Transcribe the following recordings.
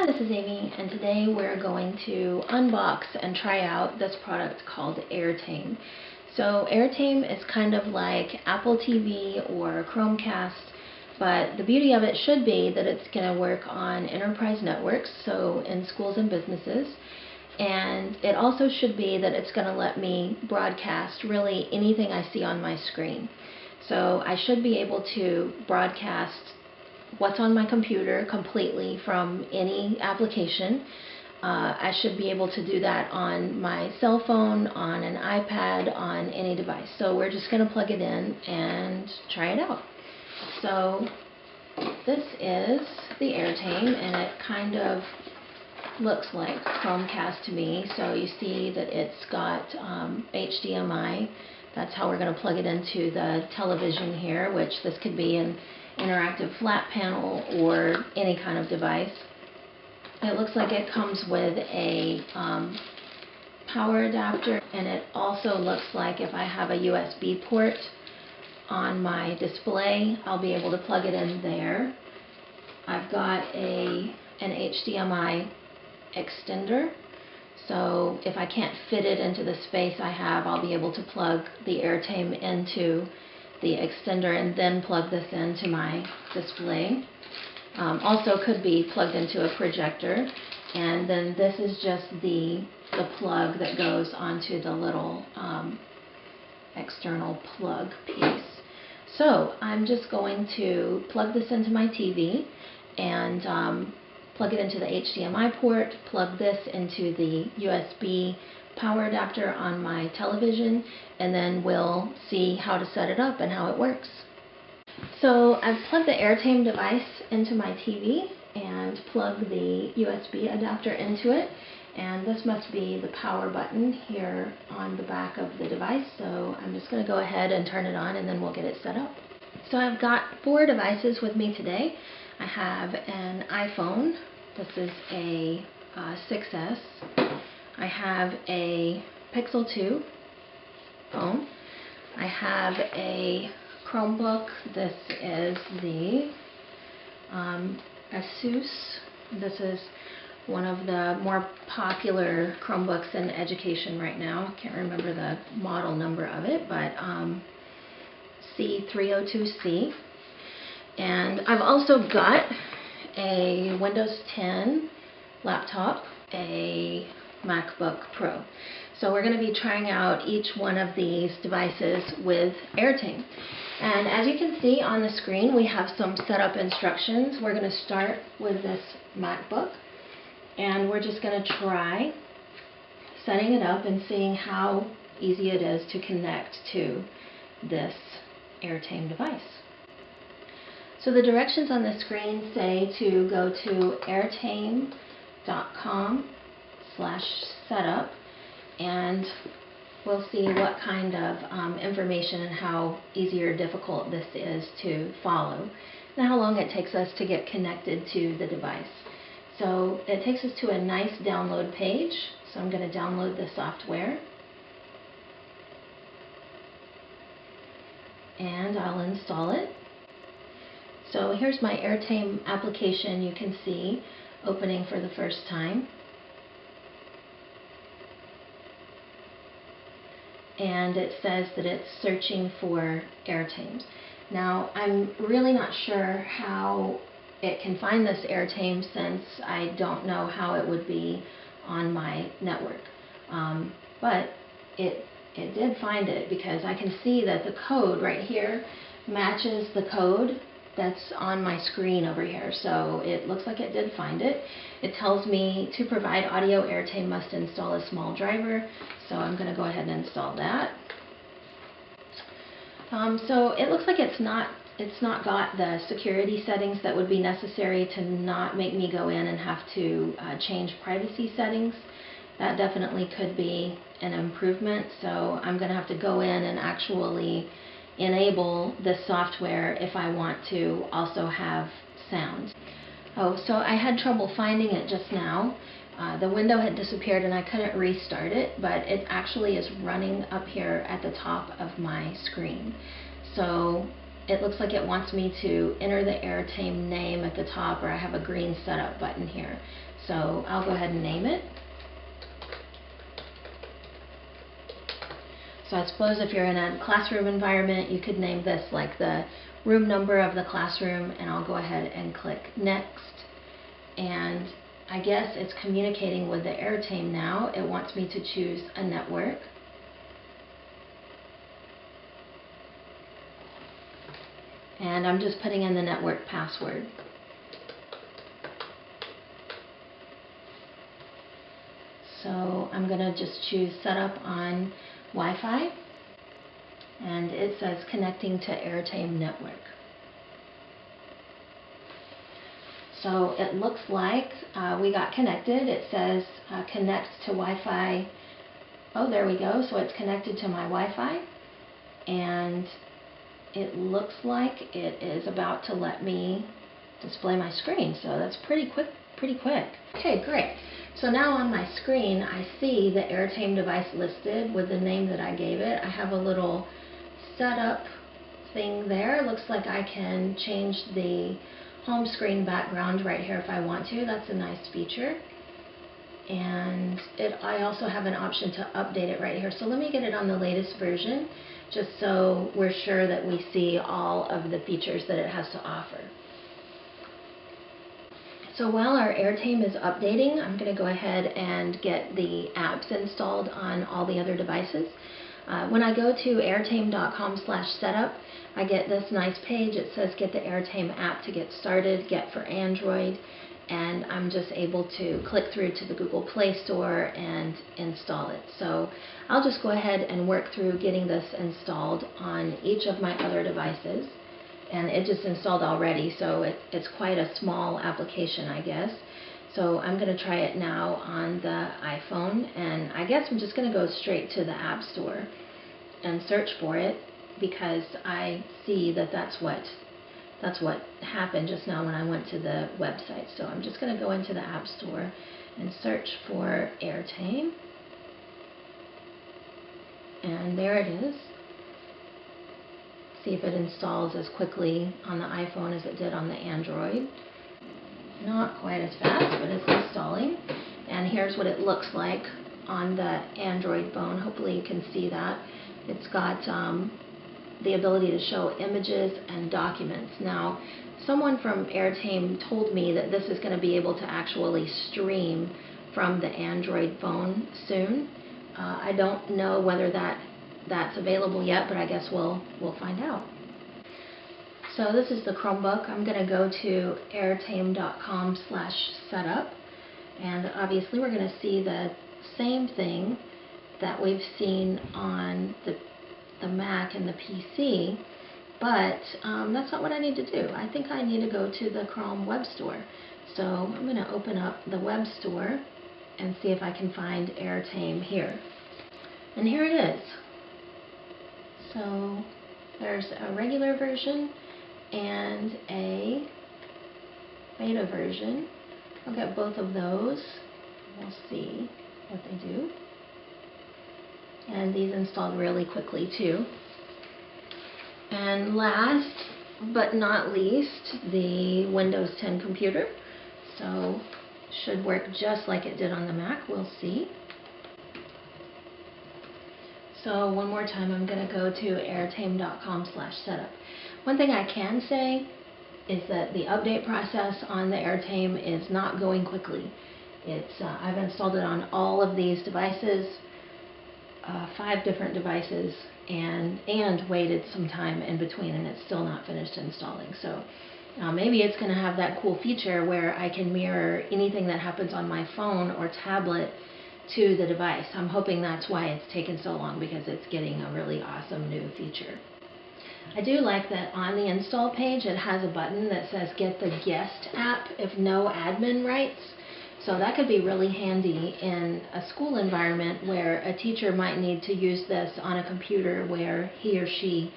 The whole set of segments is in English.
Hi, this is Amy, and today we're going to unbox and try out this product called Airtame. So Airtame is kind of like Apple TV or Chromecast, but the beauty of it should be that it's going to work on enterprise networks, so in schools and businesses. And it also should be that it's going to let me broadcast really anything I see on my screen. So I should be able to broadcast what's on my computer completely from any application. I should be able to do that on my cell phone, on an iPad, on any device. So we're just going to plug it in and try it out. So this is the Airtame, and it kind of looks like Chromecast to me. So you see that it's got HDMI. That's how we're going to plug it into the television here, which this could be an interactive flat panel or any kind of device. It looks like it comes with a power adapter, and it also looks like if I have a USB port on my display, I'll be able to plug it in there. I've got an HDMI extender, so if I can't fit it into the space I have, I'll be able to plug the Airtame into the extender and then plug this into my display. Also could be plugged into a projector, and then this is just the plug that goes onto the little external plug piece. So I'm just going to plug this into my TV and plug it into the HDMI port, plug this into the USB power adapter on my television, and then we'll see how to set it up and how it works. So I've plugged the Airtame device into my TV and plugged the USB adapter into it, and this must be the power button here on the back of the device, so I'm just going to go ahead and turn it on and then we'll get it set up. So I've got 4 devices with me today. I have an iPhone. This is a 6S. I have a Pixel 2 phone. I have a Chromebook. This is the Asus. This is one of the more popular Chromebooks in education right now. I can't remember the model number of it, but C302C. And I've also got a Windows 10 laptop, a MacBook Pro. So we're going to be trying out each one of these devices with Airtame. And as you can see on the screen, we have some setup instructions. We're going to start with this MacBook, and we're just going to try setting it up and seeing how easy it is to connect to this Airtame device. So the directions on the screen say to go to airtame.com/setup, and we'll see what kind of information and how easy or difficult this is to follow, and how long it takes us to get connected to the device. So it takes us to a nice download page, so I'm going to download the software, and I'll install it. So here's my Airtame application. You can see opening for the first time. And it says that it's searching for Airtame. Now, I'm really not sure how it can find this Airtame, since I don't know how it would be on my network. But it did find it, because I can see that the code right here matches the code that's on my screen over here. So it looks like it did find it. It tells me to provide audio, Airtame must install a small driver. So I'm going to go ahead and install that. So it looks like it's not got the security settings that would be necessary to not make me go in and have to change privacy settings. That definitely could be an improvement. So I'm going to have to go in and actually enable this software if I want to also have sound. Oh, so I had trouble finding it just now. The window had disappeared and I couldn't restart it, but it actually is running up here at the top of my screen. So it looks like it wants me to enter the Airtame name at the top, or I have a green setup button here. So I'll go ahead and name it. So I suppose if you're in a classroom environment, you could name this like the room number of the classroom, and I'll go ahead and click next. And I guess it's communicating with the Airtame now. It wants me to choose a network. And I'm just putting in the network password. So I'm going to just choose setup on Wi-Fi, and it says connecting to Airtame network. So it looks like we got connected. It says connect to Wi-Fi. Oh, there we go. So it's connected to my Wi-Fi, and it looks like it is about to let me display my screen. So that's pretty quick. Okay, great. So now on my screen I see the Airtame device listed with the name that I gave it. I have a little setup thing there. Looks like I can change the home screen background right here if I want to. That's a nice feature. And I also have an option to update it right here. So let me get it on the latest version, just so we're sure that we see all of the features that it has to offer. So while our Airtame is updating, I'm going to go ahead and get the apps installed on all the other devices. When I go to airtame.com/setup, I get this nice page. It says get the Airtame app to get started, get for Android, and I'm just able to click through to the Google Play Store and install it. So I'll just go ahead and work through getting this installed on each of my other devices. And it just installed already, so it's quite a small application, I guess. So I'm going to try it now on the iPhone, and I guess I'm just going to go straight to the App Store and search for it, because I see that that's what happened just now when I went to the website. So I'm just going to go into the App Store and search for Airtame, and there it is. See if it installs as quickly on the iPhone as it did on the Android. Not quite as fast, but it's installing. And here's what it looks like on the Android phone. Hopefully you can see that. It's got the ability to show images and documents. Now, someone from Airtame told me that this is going to be able to actually stream from the Android phone soon. I don't know whether that's available yet, but I guess we'll find out. So this is the Chromebook. I'm going to go to airtame.com/setup, and obviously we're going to see the same thing that we've seen on the Mac and the PC, but that's not what I need to do. I think I need to go to the Chrome Web Store. So I'm going to open up the Web Store and see if I can find Airtame here. And here it is. So there's a regular version and a beta version. I'll get both of those. We'll see what they do. And these installed really quickly too. And last but not least, the Windows 10 computer. So should work just like it did on the Mac. We'll see. So one more time, I'm going to go to airtame.com/setup. One thing I can say is that the update process on the Airtame is not going quickly. I've installed it on all of these devices, 5 different devices, and waited some time in between, and it's still not finished installing. So maybe it's going to have that cool feature where I can mirror anything that happens on my phone or tablet to the device. I'm hoping that's why it's taken so long, because it's getting a really awesome new feature. I do like that on the install page it has a button that says get the guest app if no admin rights. So that could be really handy in a school environment where a teacher might need to use this on a computer where he or she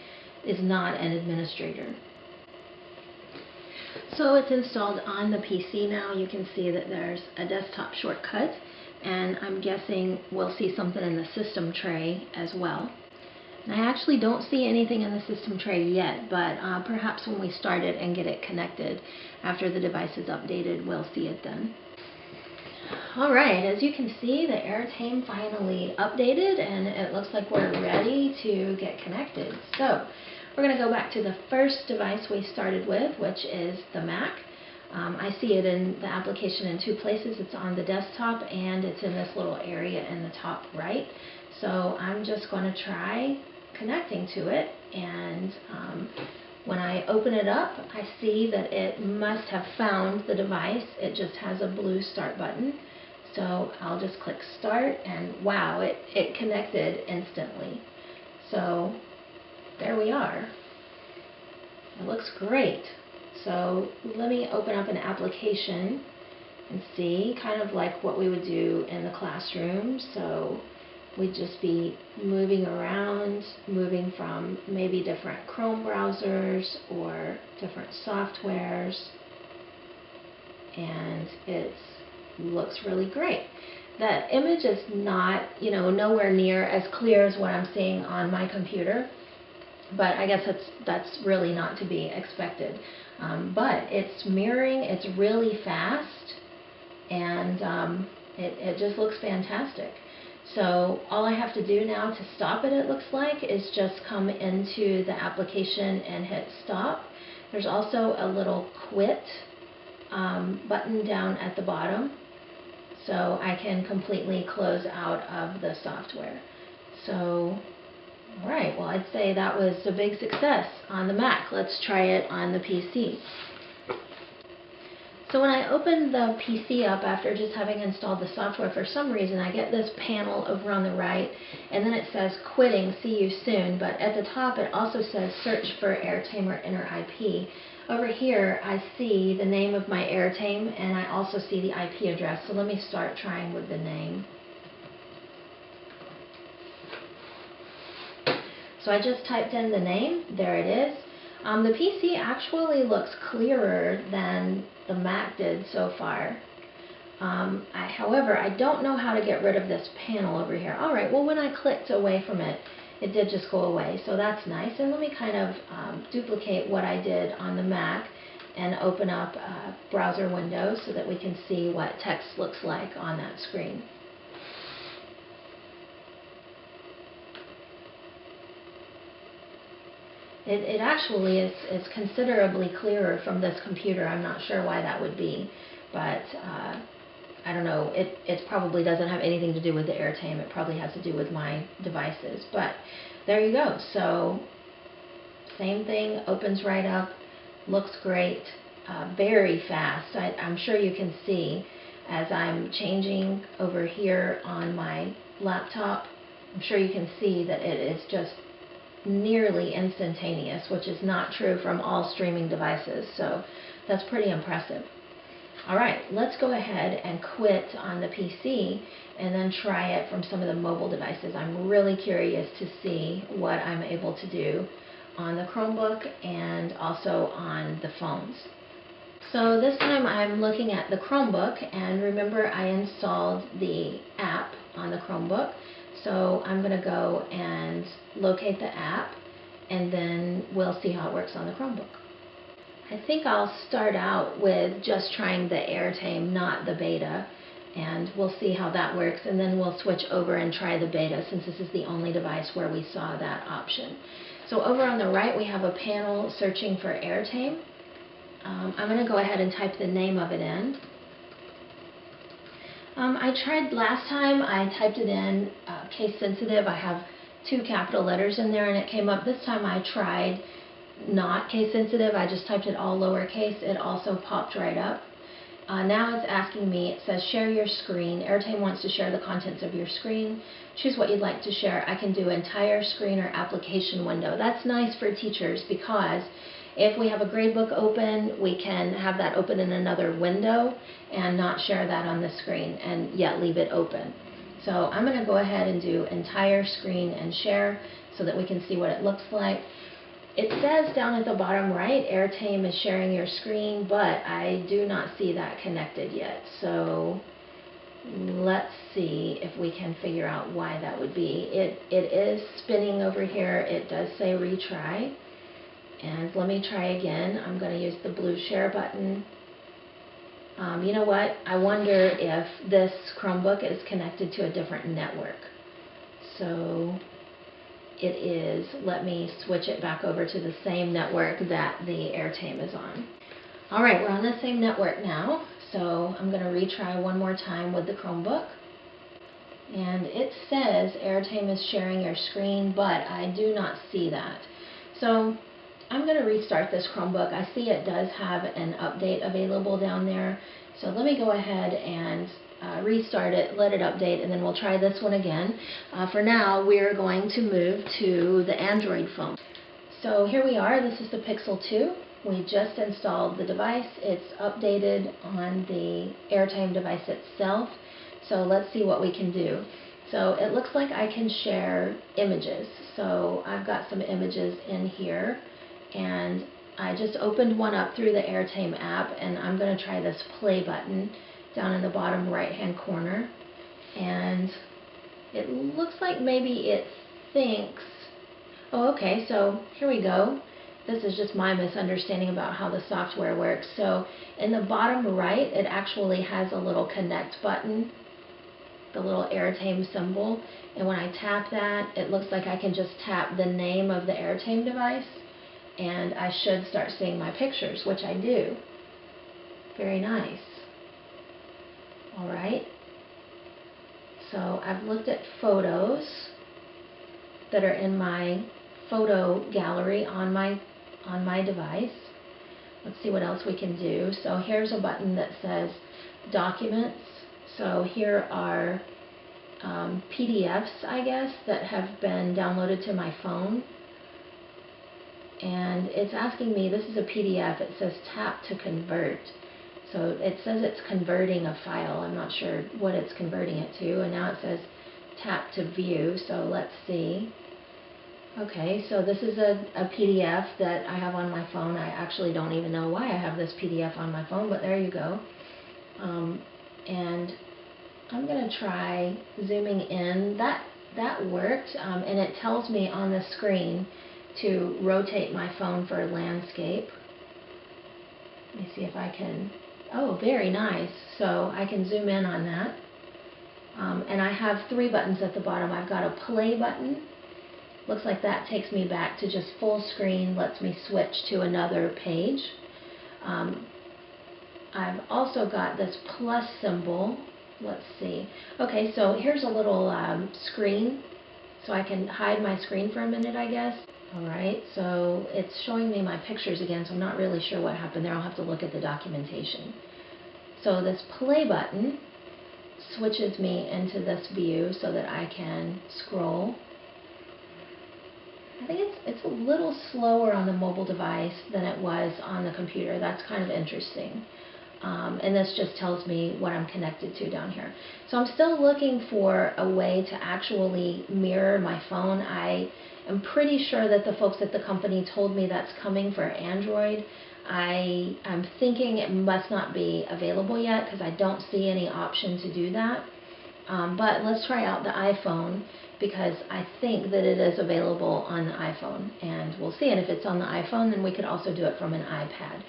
is not an administrator. So it's installed on the PC now. You can see that there's a desktop shortcut, and I'm guessing we'll see something in the system tray as well. I actually don't see anything in the system tray yet, but perhaps when we start it and get it connected after the device is updated, we'll see it then. Alright, as you can see, the Airtame finally updated and it looks like we're ready to get connected. So we're going to go back to the first device we started with, which is the Mac. I see it in the application in two places. It's on the desktop and it's in this little area in the top right. So I'm just going to try connecting to it, and when I open it up, I see that it must have found the device. It just has a blue start button. So I'll just click start, and wow, it connected instantly. So there we are. It looks great. So let me open up an application and see, kind of like what we would do in the classroom. So we'd just be moving around, moving from maybe different Chrome browsers or different softwares, and it looks really great. The image is not, nowhere near as clear as what I'm seeing on my computer, but I guess that's really not to be expected. But it's mirroring, it's really fast, and it just looks fantastic. So all I have to do now to stop it looks like, is just come into the application and hit stop. There's also a little quit button down at the bottom, so I can completely close out of the software. So, alright, well, I'd say that was a big success on the Mac. Let's try it on the PC. So when I open the PC up after just having installed the software, for some reason I get this panel over on the right, and then it says quitting, see you soon, but at the top it also says search for Airtame or enter IP. Over here I see the name of my Airtame, and I also see the IP address. So let me start trying with the name. So I just typed in the name, there it is. The PC actually looks clearer than the Mac did so far. However, I don't know how to get rid of this panel over here. Alright, well, when I clicked away from it, it did just go away, so that's nice. And let me kind of duplicate what I did on the Mac and open up a browser window so that we can see what text looks like on that screen. It actually is considerably clearer from this computer. I'm not sure why that would be, but I don't know. It probably doesn't have anything to do with the Airtame. It probably has to do with my devices. But there you go. So same thing, opens right up, looks great, very fast. I'm sure you can see as I'm changing over here on my laptop. I'm sure you can see that it is just nearly instantaneous, which is not true from all streaming devices, so that's pretty impressive. Alright, let's go ahead and quit on the PC and then try it from some of the mobile devices. I'm really curious to see what I'm able to do on the Chromebook and also on the phones. So this time I'm looking at the Chromebook, and remember I installed the app on the Chromebook. So I'm going to go and locate the app, and then we'll see how it works on the Chromebook. I think I'll start out with just trying the Airtame, not the beta, and we'll see how that works, and then we'll switch over and try the beta since this is the only device where we saw that option. So over on the right we have a panel searching for Airtame. I'm going to go ahead and type the name of it in. I tried last time, I typed it in case sensitive. I have 2 capital letters in there and it came up. This time I tried not case sensitive. I just typed it all lowercase. It also popped right up. Now it's asking me, it says share your screen. Airtame wants to share the contents of your screen. Choose what you'd like to share. I can do entire screen or application window. That's nice for teachers because if we have a gradebook open, we can have that open in another window and not share that on the screen and yet leave it open. So I'm going to go ahead and do entire screen and share so that we can see what it looks like. It says down at the bottom right, Airtame is sharing your screen, but I do not see that connected yet. So Let's see if we can figure out why that would be. It is spinning over here. It does say retry. And let me try again. I'm going to use the blue share button. You know what? I wonder if this Chromebook is connected to a different network. So it is. Let me switch it back over to the same network that the Airtame is on. All right, we're on the same network now. So I'm going to retry one more time with the Chromebook. And it says Airtame is sharing your screen, but I do not see that. So I'm going to restart this Chromebook. I see it does have an update available down there. So let me go ahead and restart it, let it update, and then we'll try this one again. For now, we're going to move to the Android phone. So here we are. This is the Pixel 2. We just installed the device. It's updated on the Airtame device itself. So let's see what we can do. So it looks like I can share images. So I've got some images in here, and I just opened one up through the Airtame app, and I'm going to try this play button down in the bottom right hand corner. And it looks like maybe it thinks, oh okay, so here we go. This is just my misunderstanding about how the software works. So in the bottom right, it actually has a little connect button, the little Airtame symbol. And when I tap that, it looks like I can just tap the name of the Airtame device, and I should start seeing my pictures, which I do. Very nice. All right. So I've looked at photos that are in my photo gallery on my device. Let's see what else we can do. So here's a button that says Documents. So here are PDFs, I guess, that have been downloaded to my phone. And it's asking me, this is a PDF, it says tap to convert. So it says it's converting a file. I'm not sure what it's converting it to. And now it says tap to view. So let's see. Okay, so this is a PDF that I have on my phone. I actually don't even know why I have this PDF on my phone, but there you go. And I'm going to try zooming in. That worked, and it tells me on the screen to rotate my phone for landscape. Let me see if I can. Oh, very nice. So I can zoom in on that. And I have 3 buttons at the bottom. I've got a play button. Looks like that takes me back to just full screen, lets me switch to another page. I've also got this plus symbol. Let's see. Okay, so here's a little screen, so I can hide my screen for a minute, I guess. Alright, so it's showing me my pictures again, so I'm not really sure what happened there. I'll have to look at the documentation. So this play button switches me into this view so that I can scroll. I think it's a little slower on the mobile device than it was on the computer. That's kind of interesting. And this just tells me what I'm connected to down here. So I'm still looking for a way to actually mirror my phone. I am pretty sure that the folks at the company told me that's coming for Android. I'm thinking it must not be available yet because I don't see any option to do that. But let's try out the iPhone, because I think that it is available on the iPhone, and we'll see. And if it's on the iPhone, then we could also do it from an iPad.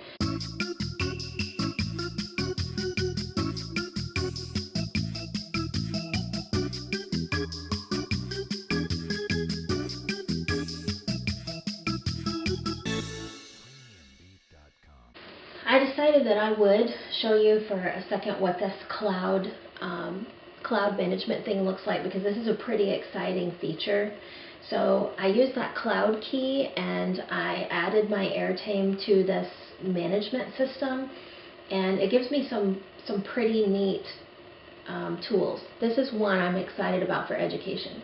I decided that I would show you for a second what this cloud management thing looks like, because this is a pretty exciting feature. So I used that cloud key and I added my Airtame to this management system, and it gives me some pretty neat tools. This is one I'm excited about for education.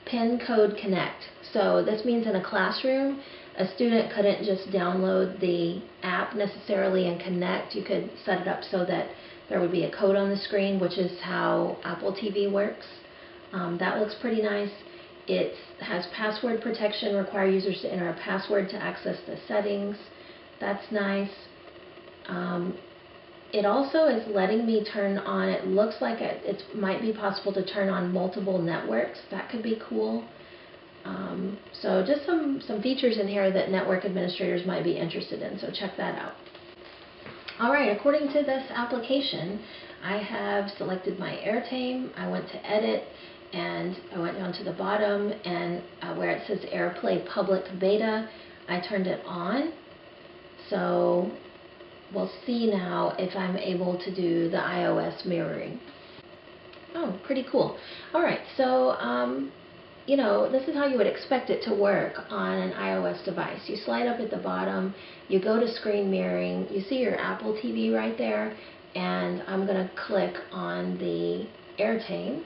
Pin Code Connect. So this means in a classroom, a student couldn't just download the app necessarily and connect. You could set it up so that there would be a code on the screen, which is how Apple TV works. That looks pretty nice. It has password protection, require users to enter a password to access the settings. That's nice. It also is letting me turn on, it looks like it might be possible to turn on multiple networks. That could be cool. So just some features in here that network administrators might be interested in, so check that out. Alright, according to this application, I have selected my Airtame. I went to edit, and I went down to the bottom, and where it says AirPlay Public Beta, I turned it on. So we'll see now if I'm able to do the iOS mirroring. Oh, pretty cool. Alright, so you know, this is how you would expect it to work on an iOS device. You slide up at the bottom, you go to screen mirroring, you see your Apple TV right there, and I'm going to click on the Airtame,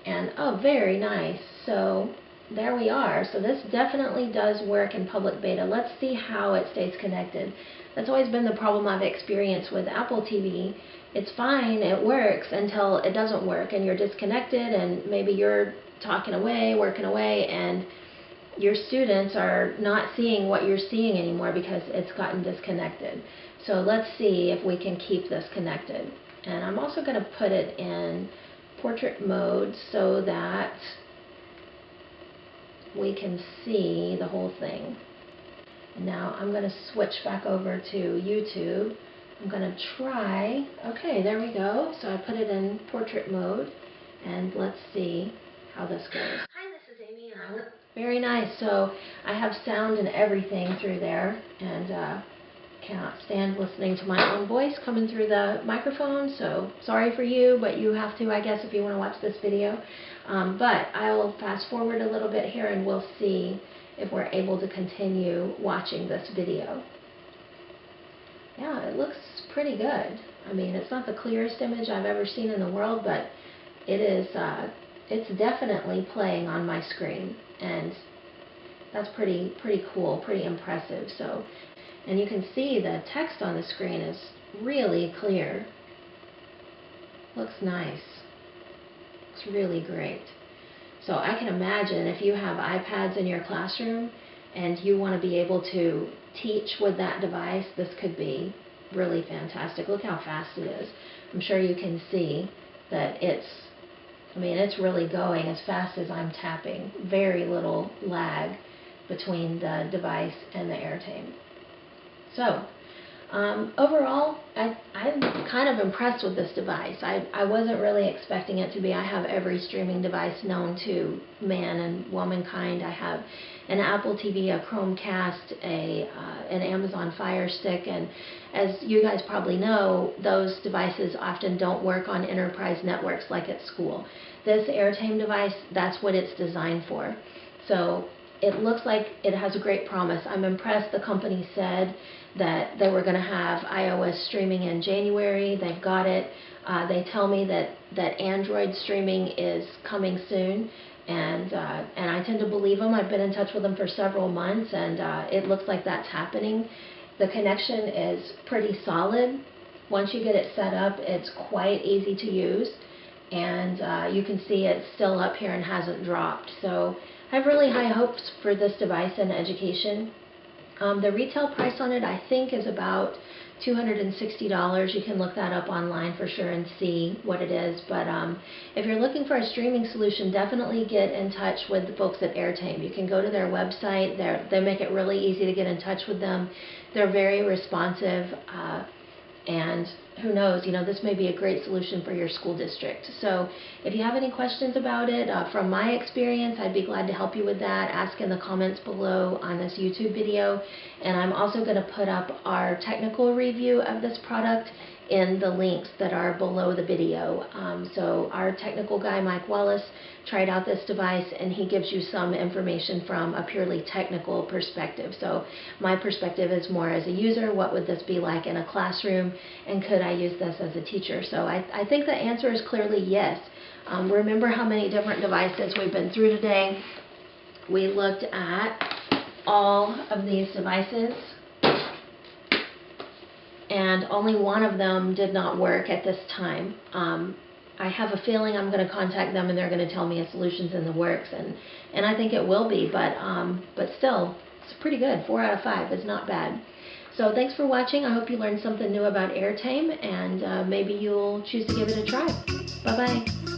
and oh, very nice. So there we are. So this definitely does work in public beta. Let's see how it stays connected. That's always been the problem I've experienced with Apple TV. It's fine, it works until it doesn't work and you're disconnected, and maybe you're talking away, working away, and your students are not seeing what you're seeing anymore because it's gotten disconnected. So let's see if we can keep this connected. And I'm also going to put it in portrait mode so that we can see the whole thing. And now I'm going to switch back over to YouTube. I'm going to try, okay, there we go. So I put it in portrait mode, and let's see how this goes. Hi, this is Amy, and very nice. So I have sound and everything through there, and cannot stand listening to my own voice coming through the microphone, so sorry for you, but you have to, I guess, if you want to watch this video. But I will fast forward a little bit here, and we'll see if we're able to continue watching this video. Yeah, it looks pretty good. I mean, it's not the clearest image I've ever seen in the world, but it is, it's definitely playing on my screen, and that's pretty cool, pretty impressive. So, and you can see the text on the screen is really clear. Looks nice. Looks really great. So I can imagine if you have iPads in your classroom and you want to be able to teach with that device, this could be really fantastic. Look how fast it is. I'm sure you can see that it's really going as fast as I'm tapping. Very little lag between the device and the Airtame. So, overall, I'm kind of impressed with this device. I wasn't really expecting it to be. I have every streaming device known to man and womankind. I have an Apple TV, a Chromecast, an Amazon Fire Stick, and as you guys probably know, those devices often don't work on enterprise networks like at school. This Airtame device, that's what it's designed for. So it looks like it has a great promise. I'm impressed. The company said that they were going to have iOS streaming in January. They've got it. They tell me that Android streaming is coming soon, and I tend to believe them. I've been in touch with them for several months, and it looks like that's happening. The connection is pretty solid. Once you get it set up, it's quite easy to use, and you can see it's still up here and hasn't dropped. So I have really high hopes for this device in education. The retail price on it, I think, is about $260. You can look that up online for sure and see what it is. But if you're looking for a streaming solution, definitely get in touch with the folks at Airtame. You can go to their website. They make it really easy to get in touch with them. They're very responsive. And who knows, this may be a great solution for your school district. So if you have any questions about it, from my experience, I'd be glad to help you with that. Ask in the comments below on this YouTube video. And I'm also going to put up our technical review of this product in the links that are below the video. So our technical guy, Mike Wallace, tried out this device, and he gives you some information from a purely technical perspective. So my perspective is more as a user, what would this be like in a classroom, and could I use this as a teacher? So I think the answer is clearly yes. Remember how many different devices we've been through today. We looked at all of these devices, and only one of them did not work at this time. I have a feeling I'm going to contact them and they're going to tell me a solution's in the works, and I think it will be, but still, it's pretty good. 4 out of 5 is not bad. So thanks for watching. I hope you learned something new about Airtame, and maybe you'll choose to give it a try. Bye-bye.